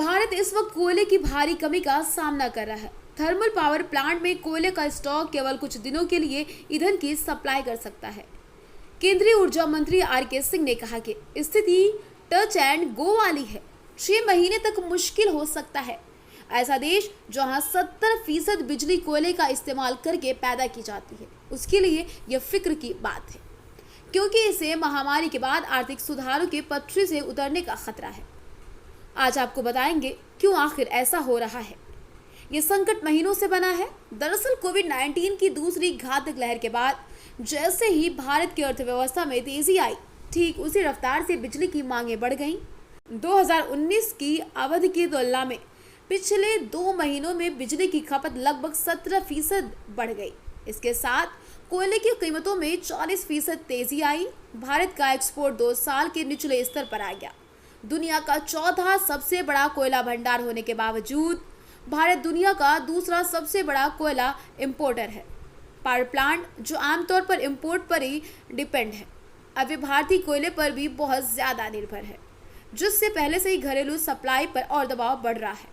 भारत इस वक्त कोयले की भारी कमी का सामना कर रहा है। थर्मल पावर प्लांट में कोयले का स्टॉक केवल कुछ दिनों के लिए ईंधन की सप्लाई कर सकता है। केंद्रीय ऊर्जा मंत्री आर.के. सिंह ने कहा कि स्थिति टच एंड गो वाली है। 6 महीने तक मुश्किल हो सकता है। ऐसा देश जहां 70% बिजली कोयले का इस्तेमाल करके पैदा की जाती है, उसके लिए यह फिक्र की बात है, क्योंकि इसे महामारी के बाद आर्थिक सुधारों के पटरी से उतरने का खतरा है। आज आपको बताएंगे क्यों आखिर ऐसा हो रहा है। ये संकट महीनों से बना है। दरअसल कोविड-19 की दूसरी घातक लहर के बाद जैसे ही भारत की अर्थव्यवस्था में तेजी आई, ठीक उसी रफ्तार से बिजली की मांगें बढ़ गईं। 2019 की अवधि की तुलना में पिछले 2 महीनों में बिजली की खपत लगभग 17% बढ़ गई। इसके साथ कोयले की कीमतों में 40% तेजी आई। भारत का एक्सपोर्ट 2 साल के निचले स्तर पर आ गया। दुनिया का चौथा सबसे बड़ा कोयला भंडार होने के बावजूद भारत दुनिया का दूसरा सबसे बड़ा कोयला इंपोर्टर है। पावर प्लांट जो आमतौर पर इंपोर्ट पर ही डिपेंड है, अब वे भारतीय कोयले पर भी बहुत ज़्यादा निर्भर है, जिससे पहले से ही घरेलू सप्लाई पर और दबाव बढ़ रहा है।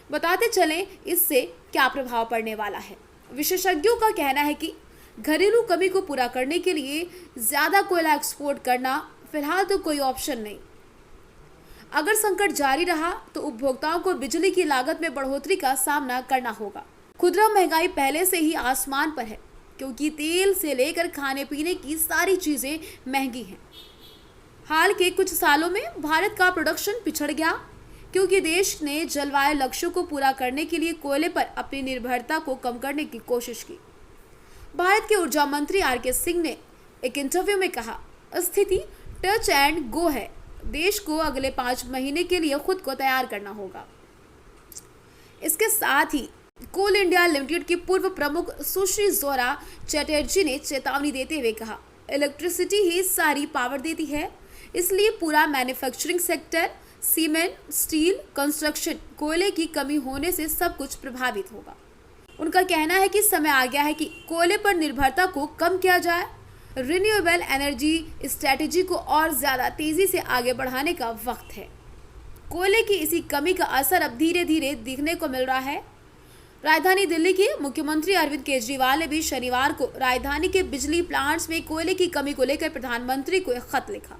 बताते चलें इससे क्या प्रभाव पड़ने वाला है। विशेषज्ञों का कहना है कि घरेलू कमी को पूरा करने के लिए ज़्यादा कोयला एक्सपोर्ट करना फिलहाल तो कोई ऑप्शन नहीं। अगर संकट जारी रहा तो उपभोक्ताओं को बिजली की लागत में बढ़ोतरी का सामना करना होगा। खुदरा महंगाई पहले से ही आसमान पर है, क्योंकि तेल से लेकर खाने पीने की सारी चीजें महंगी हैं। हाल के कुछ सालों में भारत का प्रोडक्शन पिछड़ गया, क्योंकि देश ने जलवायु लक्ष्यों को पूरा करने के लिए कोयले पर अपनी निर्भरता को कम करने की कोशिश की। भारत के ऊर्जा मंत्री आर.के. सिंह ने एक इंटरव्यू में कहा, स्थिति टच एंड गो है। देश को अगले 5 महीने के लिए खुद को तैयार करना होगा। इसके साथ ही कोल इंडिया लिमिटेड की पूर्व प्रमुख सुश्री जोरा चटर्जी ने चेतावनी देते हुए कहा, इलेक्ट्रिसिटी ही सारी पावर देती है, इसलिए पूरा manufacturing sector, cement, steel, construction, कोयले की कमी होने से सब कुछ प्रभावित होगा। उनका कहना है कि समय आ गया है कि कोयले पर निर्भरता को कम किया जाए। रिन्यूएबल एनर्जी स्ट्रेटेजी को और ज़्यादा तेज़ी से आगे बढ़ाने का वक्त है। कोयले की इसी कमी का असर अब धीरे धीरे दिखने को मिल रहा है। राजधानी दिल्ली के मुख्यमंत्री अरविंद केजरीवाल ने भी शनिवार को राजधानी के बिजली प्लांट्स में कोयले की कमी को लेकर प्रधानमंत्री को एक खत लिखा।